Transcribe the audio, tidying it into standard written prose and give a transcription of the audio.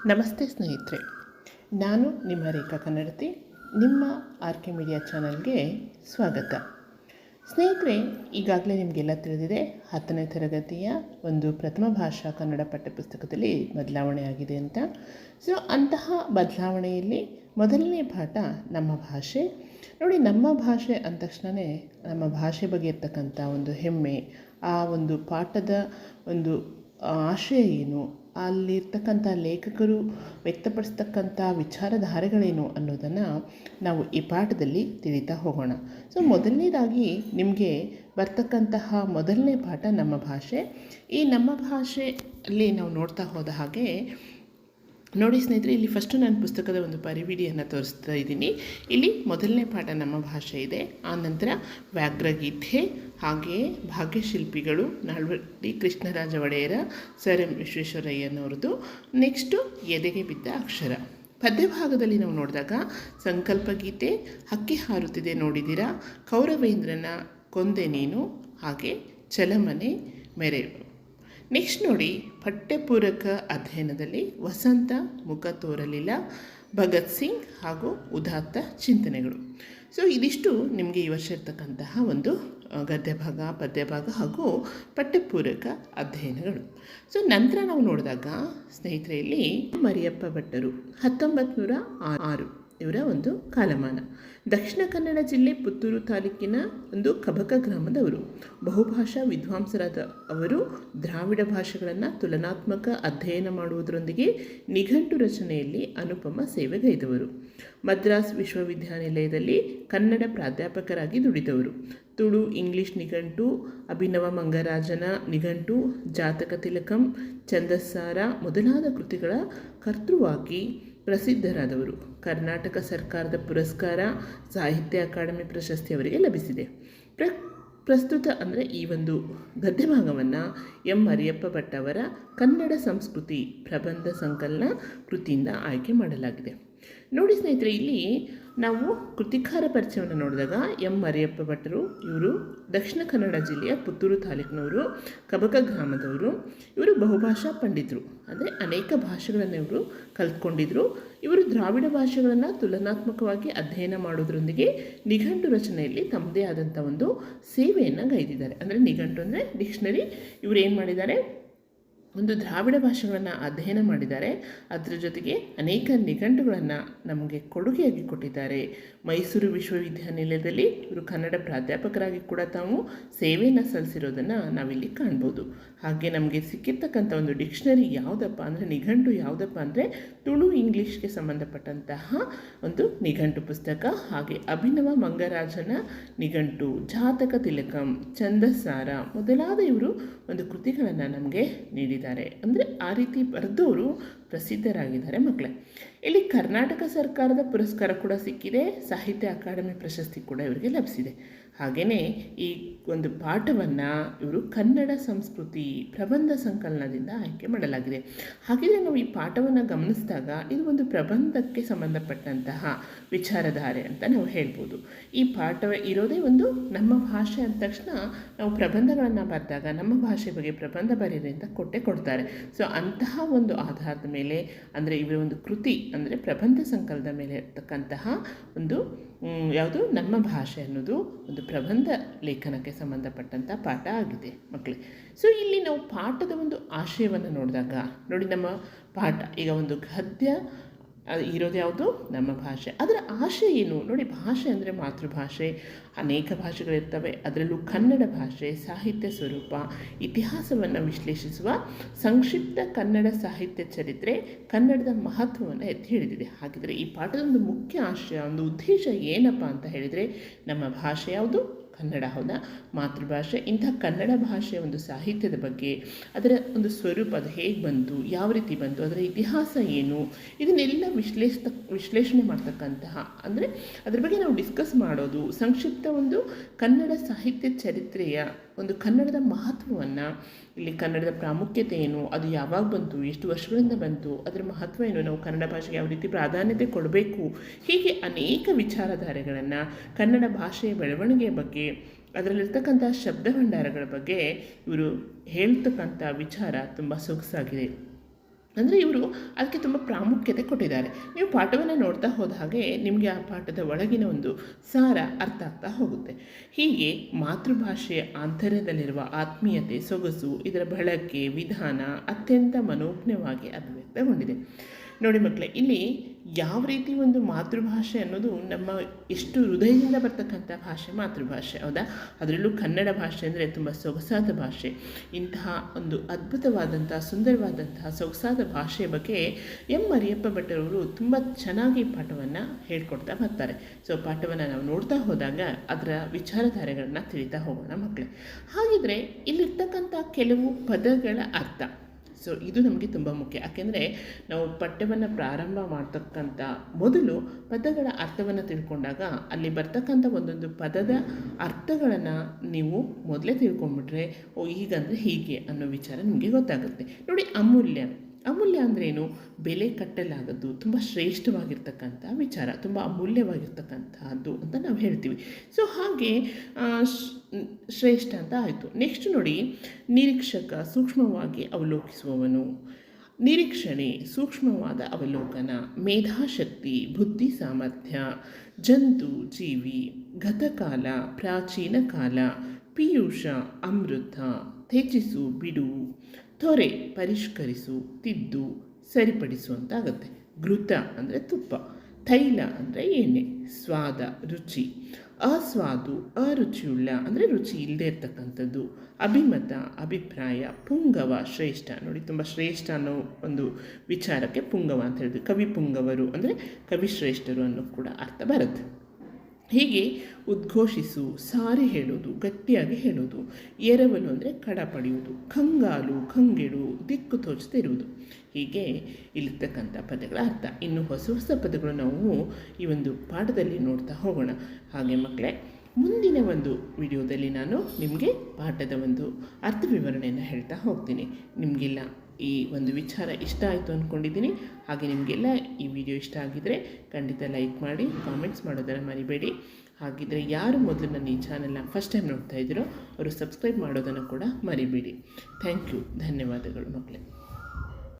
ನಮಸ್ತೆ ಸ್ನೇಹಿತರೆ, ನಾನು ನಿಮ್ಮ ರೇಖಾ ಕನ್ನಡತಿ. ನಿಮ್ಮ ಆರ್ ಕೆ ಮೀಡಿಯಾ ಚಾನಲ್ಗೆ ಸ್ವಾಗತ. ಸ್ನೇಹಿತರೆ, ಈಗಾಗಲೇ ನಿಮಗೆಲ್ಲ ತಿಳಿದಿದೆ 10ನೇ ತರಗತಿಯ ಒಂದು ಪ್ರಥಮ ಭಾಷಾ ಕನ್ನಡ ಪಠ್ಯಪುಸ್ತಕದಲ್ಲಿ ಬದಲಾವಣೆ ಆಗಿದೆ ಅಂತ. ಅಂತಹ ಬದಲಾವಣೆಯಲ್ಲಿ ಮೊದಲನೇ ಪಾಠ ನಮ್ಮ ಭಾಷೆ. ನೋಡಿ, ನಮ್ಮ ಭಾಷೆ ಅಂದ ತಕ್ಷಣವೇ ನಮ್ಮ ಭಾಷೆ ಬಗ್ಗೆ ಇರ್ತಕ್ಕಂಥ ಒಂದು ಹೆಮ್ಮೆ, ಆ ಒಂದು ಪಾಠದ ಒಂದು ಆಶಯ ಏನು, ಅಲ್ಲಿರ್ತಕ್ಕಂಥ ಲೇಖಕರು ವ್ಯಕ್ತಪಡಿಸ್ತಕ್ಕಂಥ ವಿಚಾರಧಾರೆಗಳೇನು ಅನ್ನೋದನ್ನು ನಾವು ಈ ಪಾಠದಲ್ಲಿ ತಿಳಿತಾ ಹೋಗೋಣ. ಮೊದಲನೇದಾಗಿ ನಿಮಗೆ ಬರ್ತಕ್ಕಂತಹ ಮೊದಲನೇ ಪಾಠ ನಮ್ಮ ಭಾಷೆ. ಈ ನಮ್ಮ ಭಾಷೆಯಲ್ಲಿ ನಾವು ನೋಡ್ತಾ ಹೋದ ಹಾಗೆ ನೋಡಿ ಸ್ನೇಹಿತರೆ, ಇಲ್ಲಿ ಫಸ್ಟು ನಾನು ಪುಸ್ತಕದ ಒಂದು ಪರಿವಿಡಿಯನ್ನು ತೋರಿಸ್ತಾ ಇದ್ದೀನಿ. ಇಲ್ಲಿ ಮೊದಲನೇ ಪಾಠ ನಮ್ಮ ಭಾಷೆ ಇದೆ. ಆನಂತರ ವ್ಯಾಘ್ರಗೀತೆ, ಹಾಗೆಯೇ ಭಾಗ್ಯಶಿಲ್ಪಿಗಳು, ನಾಲ್ವಡಿ ಕೃಷ್ಣರಾಜ ಒಡೆಯರ, ಸರ್ ಎಂ ವಿಶ್ವೇಶ್ವರಯ್ಯನವ್ರದ್ದು. ನೆಕ್ಸ್ಟು ಎದೆಗೆ ಬಿದ್ದ ಅಕ್ಷರ. ಪದ್ಯಭಾಗದಲ್ಲಿ ನಾವು ನೋಡಿದಾಗ ಸಂಕಲ್ಪ ಗೀತೆ, ಹಕ್ಕಿ ಹಾರುತ್ತಿದೆ ನೋಡಿದಿರಾ, ಕೌರವೇಂದ್ರನ ಕೊಂದೆ ನೀನು, ಹಾಗೆ ಚಲಮನೆ ಮೆರೆವು. ನೆಕ್ಸ್ಟ್ ನೋಡಿ, ಪಠ್ಯಪೂರಕ ಅಧ್ಯಯನದಲ್ಲಿ ವಸಂತ ಮುಖ ತೋರಲಿಲ್ಲ, ಭಗತ್ ಸಿಂಗ್ ಹಾಗೂ ಉದಾತ್ತ ಚಿಂತನೆಗಳು. ಇದಿಷ್ಟು ನಿಮಗೆ ಈ ವರ್ಷ ಇರ್ತಕ್ಕಂತಹ ಒಂದು ಗದ್ಯಭಾಗ, ಪದ್ಯಭಾಗ ಹಾಗೂ ಪಠ್ಯಪೂರಕ ಅಧ್ಯಯನಗಳು. ನಂತರ ನಾವು ನೋಡಿದಾಗ ಸ್ನೇಹಿತರೆ, ಇಲ್ಲಿ ಮರಿಯಪ್ಪ ಭಟ್ಟರು 1906 ಇವರ ಒಂದು ಕಾಲಮಾನ. ದಕ್ಷಿಣ ಕನ್ನಡ ಜಿಲ್ಲೆ ಪುತ್ತೂರು ತಾಲೂಕಿನ ಒಂದು ಕಬಕ ಗ್ರಾಮದವರು. ಬಹುಭಾಷಾ ವಿದ್ವಾಂಸರಾದ ಅವರು ದ್ರಾವಿಡ ಭಾಷೆಗಳನ್ನು ತುಲನಾತ್ಮಕ ಅಧ್ಯಯನ ಮಾಡುವುದರೊಂದಿಗೆ ನಿಘಂಟು ರಚನೆಯಲ್ಲಿ ಅನುಪಮ ಸೇವೆಗೈದವರು. ಮದ್ರಾಸ್ ವಿಶ್ವವಿದ್ಯಾನಿಲಯದಲ್ಲಿ ಕನ್ನಡ ಪ್ರಾಧ್ಯಾಪಕರಾಗಿ ದುಡಿದವರು. ತುಳು ಇಂಗ್ಲಿಷ್ ನಿಘಂಟು, ಅಭಿನವ ಮಂಗರಾಜನ ನಿಘಂಟು, ಜಾತಕ ತಿಲಕಂ, ಛಂದಸ್ಸಾರ ಮೊದಲಾದ ಕೃತಿಗಳ ಕರ್ತೃವಾಗಿ ಪ್ರಸಿದ್ಧರಾದವರು. ಕರ್ನಾಟಕ ಸರ್ಕಾರದ ಪುರಸ್ಕಾರ, ಸಾಹಿತ್ಯ ಅಕಾಡೆಮಿ ಪ್ರಶಸ್ತಿ ಅವರಿಗೆ ಲಭಿಸಿದೆ. ಪ್ರಸ್ತುತ ಅಂದರೆ ಈ ಒಂದು ಗದ್ಯಭಾಗವನ್ನು ಎಂ ಮರಿಯಪ್ಪ ಭಟ್ ಅವರ ಕನ್ನಡ ಸಂಸ್ಕೃತಿ ಪ್ರಬಂಧ ಸಂಕಲನ ಕೃತಿಯಿಂದ ಆಯ್ಕೆ ಮಾಡಲಾಗಿದೆ. ನೋಡಿ ಸ್ನೇಹಿತರೆ, ಇಲ್ಲಿ ನಾವು ಕೃತಿಕಾರ ಪರಿಚಯವನ್ನು ನೋಡಿದಾಗ ಎಂ ಮರಿಯಪ್ಪ ಭಟ್ಟರು ಇವರು ದಕ್ಷಿಣ ಕನ್ನಡ ಜಿಲ್ಲೆಯ ಪುತ್ತೂರು ತಾಲೂಕಿನವರು, ಕಬಕ ಗ್ರಾಮದವರು. ಇವರು ಬಹುಭಾಷಾ ಪಂಡಿತರು, ಅಂದರೆ ಅನೇಕ ಭಾಷೆಗಳನ್ನು ಇವರು ಕಲ್ತ್ಕೊಂಡಿದ್ರು. ಇವರು ದ್ರಾವಿಡ ಭಾಷೆಗಳನ್ನು ತುಲನಾತ್ಮಕವಾಗಿ ಅಧ್ಯಯನ ಮಾಡೋದ್ರೊಂದಿಗೆ ನಿಘಂಟು ರಚನೆಯಲ್ಲಿ ತಮ್ಮದೇ ಆದಂಥ ಒಂದು ಸೇವೆಯನ್ನು ಗೈದಿದ್ದಾರೆ. ಅಂದರೆ ನಿಘಂಟು ಅಂದರೆ ಡಿಕ್ಷನರಿ. ಇವರು ಏನು ಮಾಡಿದ್ದಾರೆ, ಒಂದು ದ್ರಾವಿಡ ಭಾಷೆಗಳನ್ನು ಅಧ್ಯಯನ ಮಾಡಿದ್ದಾರೆ. ಅದರ ಜೊತೆಗೆ ಅನೇಕ ನಿಘಂಟುಗಳನ್ನು ನಮಗೆ ಕೊಡುಗೆಯಾಗಿ ಕೊಟ್ಟಿದ್ದಾರೆ. ಮೈಸೂರು ವಿಶ್ವವಿದ್ಯಾನಿಲಯದಲ್ಲಿ ಇವರು ಕನ್ನಡ ಪ್ರಾಧ್ಯಾಪಕರಾಗಿ ಕೂಡ ತಾವು ಸೇವೆಯನ್ನು ಸಲ್ಲಿಸಿರೋದನ್ನು ನಾವಿಲ್ಲಿ ಕಾಣ್ಬೋದು. ಹಾಗೆ ನಮಗೆ ಸಿಕ್ಕಿರ್ತಕ್ಕಂಥ ಒಂದು ಡಿಕ್ಷನರಿ ಯಾವುದಪ್ಪ ಅಂದರೆ, ನಿಘಂಟು ಯಾವುದಪ್ಪ ಅಂದರೆ ತುಳು ಇಂಗ್ಲೀಷ್ಗೆ ಸಂಬಂಧಪಟ್ಟಂತಹ ಒಂದು ನಿಘಂಟು ಪುಸ್ತಕ. ಹಾಗೆ ಅಭಿನವ ಮಂಗರಾಜನ ನಿಘಂಟು, ಜಾತಕ ತಿಲಕಂ, ಛಂದಸ್ಸಾರ ಮೊದಲಾದ ಇವರು ಒಂದು ಕೃತಿಗಳನ್ನು ನಮಗೆ ನೀಡಿದ್ದಾರೆ. ಅಂದರೆ ಆ ರೀತಿ ಬರೆದವರು ಪ್ರಸಿದ್ಧರಾಗಿದ್ದಾರೆ ಮಕ್ಕಳೇ. ಇಲ್ಲಿ ಕರ್ನಾಟಕ ಸರ್ಕಾರದ ಪುರಸ್ಕಾರ ಕೂಡ ಸಿಕ್ಕಿದೆ, ಸಾಹಿತ್ಯ ಅಕಾಡೆಮಿ ಪ್ರಶಸ್ತಿ ಕೂಡ ಇವರಿಗೆ ಲಭಿಸಿದೆ. ಹಾಗೆಯೇ ಈ ಒಂದು ಪಾಠವನ್ನು ಇವರು ಕನ್ನಡ ಸಂಸ್ಕೃತಿ ಪ್ರಬಂಧ ಸಂಕಲನದಿಂದ ಆಯ್ಕೆ ಮಾಡಲಾಗಿದೆ. ಹಾಗಿದ್ರೆ ನಾವು ಈ ಪಾಠವನ್ನು ಗಮನಿಸಿದಾಗ ಇದು ಒಂದು ಪ್ರಬಂಧಕ್ಕೆ ಸಂಬಂಧಪಟ್ಟಂತಹ ವಿಚಾರಧಾರೆ ಅಂತ ನಾವು ಹೇಳ್ಬೋದು. ಈ ಪಾಠ ಇರೋದೇ ಒಂದು ನಮ್ಮ ಭಾಷೆ ಅಂದ ತಕ್ಷಣ ನಾವು ಪ್ರಬಂಧಗಳನ್ನು ಬರೆದಾಗ ನಮ್ಮ ಭಾಷೆ ಬಗ್ಗೆ ಪ್ರಬಂಧ ಬರೀರಿ ಅಂತ ಕೊಡ್ತಾರೆ. ಅಂತಹ ಒಂದು ಆಧಾರದ ಮೇಲೆ, ಅಂದರೆ ಇವರ ಒಂದು ಕೃತಿ ಅಂದರೆ ಪ್ರಬಂಧ ಸಂಕಲನದ ಮೇಲೆ ಇರ್ತಕ್ಕಂತಹ ಒಂದು ಯಾವುದು ನಮ್ಮ ಭಾಷೆ ಅನ್ನೋದು ಒಂದು ಪ್ರಬಂಧ ಲೇಖನಕ್ಕೆ ಸಂಬಂಧಪಟ್ಟಂಥ ಪಾಠ ಆಗಿದೆ ಮಕ್ಕಳೇ. ಇಲ್ಲಿ ನಾವು ಪಾಠದ ಒಂದು ಆಶಯವನ್ನು ನೋಡಿದಾಗ ನೋಡಿ, ನಮ್ಮ ಪಾಠ ಈಗ ಒಂದು ಗದ್ಯ ಇರೋದು ಯಾವುದು, ನಮ್ಮ ಭಾಷೆ. ಅದರ ಆಶಯ ಏನು ನೋಡಿ. ಭಾಷೆ ಅಂದರೆ ಮಾತೃಭಾಷೆ, ಅನೇಕ ಭಾಷೆಗಳಿರ್ತವೆ. ಅದರಲ್ಲೂ ಕನ್ನಡ ಭಾಷೆ ಸಾಹಿತ್ಯ ಸ್ವರೂಪ, ಇತಿಹಾಸವನ್ನು ವಿಶ್ಲೇಷಿಸುವ ಸಂಕ್ಷಿಪ್ತ ಕನ್ನಡ ಸಾಹಿತ್ಯ ಚರಿತ್ರೆ, ಕನ್ನಡದ ಮಹತ್ವವನ್ನು ಎತ್ತಿ ಹಿಡಿದಿದೆ. ಹಾಗಿದ್ರೆ ಈ ಪಾಠದ ಒಂದು ಮುಖ್ಯ ಆಶಯ, ಒಂದು ಉದ್ದೇಶ ಏನಪ್ಪ ಅಂತ ಹೇಳಿದರೆ, ನಮ್ಮ ಭಾಷೆ ಯಾವುದು, ಕನ್ನಡ. ಹೌದಾ, ಮಾತೃಭಾಷೆ. ಇಂಥ ಕನ್ನಡ ಭಾಷೆಯ ಒಂದು ಸಾಹಿತ್ಯದ ಬಗ್ಗೆ, ಅದರ ಒಂದು ಸ್ವರೂಪ, ಅದು ಹೇಗೆ ಬಂತು, ಯಾವ ರೀತಿ ಬಂತು, ಅದರ ಇತಿಹಾಸ ಏನು, ಇದನ್ನೆಲ್ಲ ವಿಶ್ಲೇಷಣೆ ಮಾಡ್ತಕ್ಕಂತಹ, ಅಂದರೆ ಅದ್ರ ಬಗ್ಗೆ ನಾವು ಡಿಸ್ಕಸ್ ಮಾಡೋದು, ಸಂಕ್ಷಿಪ್ತ ಒಂದು ಕನ್ನಡ ಸಾಹಿತ್ಯ ಚರಿತ್ರೆಯ ಒಂದು ಕನ್ನಡದ ಮಹತ್ವವನ್ನು, ಇಲ್ಲಿ ಕನ್ನಡದ ಪ್ರಾಮುಖ್ಯತೆ ಏನು, ಅದು ಯಾವಾಗ ಬಂತು, ಎಷ್ಟು ವರ್ಷಗಳಿಂದ ಬಂತು, ಅದರ ಮಹತ್ವ ಏನು, ನಾವು ಕನ್ನಡ ಭಾಷೆಗೆ ಯಾವ ರೀತಿ ಪ್ರಾಧಾನ್ಯತೆ ಕೊಡಬೇಕು, ಹೀಗೆ ಅನೇಕ ವಿಚಾರಧಾರೆಗಳನ್ನು ಕನ್ನಡ ಭಾಷೆಯ ಬೆಳವಣಿಗೆಯ ಬಗ್ಗೆ, ಅದರಲ್ಲಿರ್ತಕ್ಕಂಥ ಶಬ್ದ ಭಂಡಾರಗಳ ಬಗ್ಗೆ ಇವರು ಹೇಳ್ತಕ್ಕಂಥ ವಿಚಾರ ತುಂಬ ಸೊಗಸಾಗಿದೆ. ಅಂದರೆ ಇವರು ಅದಕ್ಕೆ ತುಂಬ ಪ್ರಾಮುಖ್ಯತೆ ಕೊಟ್ಟಿದ್ದಾರೆ. ನೀವು ಪಾಠವನ್ನು ನೋಡ್ತಾ ಹೋದ ಹಾಗೆ ನಿಮಗೆ ಆ ಪಾಠದ ಒಳಗಿನ ಒಂದು ಸಾರ ಅರ್ಥ ಆಗ್ತಾ ಹೋಗುತ್ತೆ. ಹೀಗೆ ಮಾತೃಭಾಷೆಯ ಆಂತರ್ಯದಲ್ಲಿರುವ ಆತ್ಮೀಯತೆ, ಸೊಗಸು, ಇದರ ಬಳಕೆ ವಿಧಾನ ಅತ್ಯಂತ ಮನೋಜ್ಞವಾಗಿ ಅಭಿವ್ಯಕ್ತಗೊಂಡಿದೆ. ನೋಡಿ ಮಕ್ಕಳೇ, ಇಲ್ಲಿ ಯಾವ ರೀತಿ ಒಂದು ಮಾತೃಭಾಷೆ ಅನ್ನೋದು ನಮ್ಮ ಎಷ್ಟು ಹೃದಯದಿಂದ ಬರ್ತಕ್ಕಂಥ ಭಾಷೆ ಮಾತೃಭಾಷೆ, ಹೌದಾ? ಅದರಲ್ಲೂ ಕನ್ನಡ ಭಾಷೆ ಅಂದರೆ ತುಂಬ ಸೊಗಸಾದ ಭಾಷೆ. ಇಂತಹ ಒಂದು ಅದ್ಭುತವಾದಂತಹ ಸುಂದರವಾದಂತಹ ಸೊಗಸಾದ ಭಾಷೆಯ ಬಗ್ಗೆ ಎಂ ಮರಿಯಪ್ಪ ಭಟ್ಟರವರು ತುಂಬ ಚೆನ್ನಾಗಿ ಪಾಠವನ್ನು ಹೇಳ್ಕೊಡ್ತಾ ಬರ್ತಾರೆ. ಸೊ ಪಾಠವನ್ನು ನಾವು ನೋಡ್ತಾ ಹೋದಾಗ ಅದರ ವಿಚಾರಧಾರೆಗಳನ್ನ ತಿಳಿತಾ ಹೋಗೋಣ ಮಕ್ಕಳೇ. ಹಾಗಿದ್ರೆ ಇಲ್ಲಿರ್ತಕ್ಕಂಥ ಕೆಲವು ಪದಗಳ ಅರ್ಥ, ಸೊ ಇದು ನಮಗೆ ತುಂಬ ಮುಖ್ಯ. ಯಾಕೆಂದರೆ ನಾವು ಪಠ್ಯವನ್ನು ಪ್ರಾರಂಭ ಮಾಡ್ತಕ್ಕಂಥ ಮೊದಲು ಪದಗಳ ಅರ್ಥವನ್ನು ತಿಳ್ಕೊಂಡಾಗ ಅಲ್ಲಿ ಬರ್ತಕ್ಕಂಥ ಒಂದೊಂದು ಪದದ ಅರ್ಥಗಳನ್ನು ನೀವು ಮೊದಲೇ ತಿಳ್ಕೊಂಡ್ಬಿಟ್ರೆ ಹೀಗಂದರೆ ಹೀಗೆ ಅನ್ನೋ ವಿಚಾರ ನಿಮಗೆ ಗೊತ್ತಾಗುತ್ತೆ. ನೋಡಿ, ಅಮೂಲ್ಯ ಅಂದ್ರೇನು? ಬೆಲೆ ಕಟ್ಟಲಾಗದ್ದು, ತುಂಬ ಶ್ರೇಷ್ಠವಾಗಿರ್ತಕ್ಕಂಥ ವಿಚಾರ, ತುಂಬ ಅಮೂಲ್ಯವಾಗಿರ್ತಕ್ಕಂಥದ್ದು ಅಂತ ನಾವು ಹೇಳ್ತೀವಿ. ಸೊ ಹಾಗೆ ಶ್ರೇಷ್ಠ ಅಂತ ಆಯಿತು. ನೆಕ್ಸ್ಟ್ ನೋಡಿ, ನಿರೀಕ್ಷಕ, ಸೂಕ್ಷ್ಮವಾಗಿ ಅವಲೋಕಿಸುವವನು. ನಿರೀಕ್ಷಣೆ, ಸೂಕ್ಷ್ಮವಾದ ಅವಲೋಕನ. ಮೇಧಾಶಕ್ತಿ, ಬುದ್ಧಿ ಸಾಮರ್ಥ್ಯ. ಜಂತು, ಜೀವಿ. ಗತಕಾಲ, ಪ್ರಾಚೀನ ಕಾಲ. ಪೀಯೂಷ, ಅಮೃತ. ತ್ಯಜಿಸು, ಬಿಡು. ತೊರೆ, ಪರಿಷ್ಕರಿಸು, ತಿದ್ದು, ಸರಿಪಡಿಸು ಅಂತ ಆಗುತ್ತೆ. ಘೃತ ಅಂದರೆ ತುಪ್ಪ. ತೈಲ ಅಂದರೆ ಎಣ್ಣೆ. ಸ್ವಾದ, ರುಚಿ. ಅಸ್ವಾದು, ಅರುಚಿಯುಳ್ಳ ಅಂದರೆ ರುಚಿ ಇಲ್ಲದೆ ಇರ್ತಕ್ಕಂಥದ್ದು. ಅಭಿಮತ, ಅಭಿಪ್ರಾಯ. ಪುಂಗವ, ಶ್ರೇಷ್ಠ. ನೋಡಿ, ತುಂಬ ಶ್ರೇಷ್ಠ ಅನ್ನೋ ಒಂದು ವಿಚಾರಕ್ಕೆ ಪುಂಗವ ಅಂತ ಹೇಳಿದ್ವಿ. ಕವಿ ಪುಂಗವರು ಅಂದರೆ ಕವಿಶ್ರೇಷ್ಠರು ಅನ್ನೋ ಕೂಡ ಅರ್ಥ ಬರುತ್ತೆ. ಹೀಗೆ ಉದ್ಘೋಷಿಸು, ಸಾರಿ ಹೇಳೋದು, ಗಟ್ಟಿಯಾಗಿ ಹೇಳೋದು. ಎರವಲು ಅಂದರೆ ಕಡ ಪಡೆಯುವುದು. ಕಂಗಾಲು, ಕಂಗೆಡು, ದಿಕ್ಕು ತೋಚುತ್ತಿರುವುದು. ಹೀಗೆ ಇಲ್ಲಿರ್ತಕ್ಕಂಥ ಪದಗಳ ಅರ್ಥ. ಇನ್ನು ಹೊಸ ಹೊಸ ಪದಗಳು ನಾವು ಈ ಒಂದು ಪಾಠದಲ್ಲಿ ನೋಡ್ತಾ ಹೋಗೋಣ. ಹಾಗೆ ಮಕ್ಕಳೇ, ಮುಂದಿನ ಒಂದು ವಿಡಿಯೋದಲ್ಲಿ ನಾನು ನಿಮಗೆ ಪಾಠದ ಒಂದು ಅರ್ಥ ವಿವರಣೆಯನ್ನು ಹೇಳ್ತಾ ಹೋಗ್ತೀನಿ. ನಿಮಗೆಲ್ಲ ಈ ಒಂದು ವಿಚಾರ ಇಷ್ಟ ಆಯಿತು ಅಂದ್ಕೊಂಡಿದ್ದೀನಿ. ಹಾಗೆ ನಿಮಗೆಲ್ಲ ಈ ವಿಡಿಯೋ ಇಷ್ಟ ಆಗಿದ್ದರೆ ಖಂಡಿತ ಲೈಕ್ ಮಾಡಿ, ಕಾಮೆಂಟ್ಸ್ ಮಾಡೋದನ್ನು ಮರಿಬೇಡಿ. ಹಾಗಿದ್ದರೆ ಯಾರು ಮೊದಲು ನನ್ನ ಈ ಚಾನಲ್ನ ಫಸ್ಟ್ ಟೈಮ್ ನೋಡ್ತಾ ಇದ್ದೀರೋ ಅವರು ಸಬ್ಸ್ಕ್ರೈಬ್ ಮಾಡೋದನ್ನು ಕೂಡ ಮರಿಬೇಡಿ. Thank you. ಧನ್ಯವಾದಗಳು ಮಕ್ಕಳೇ.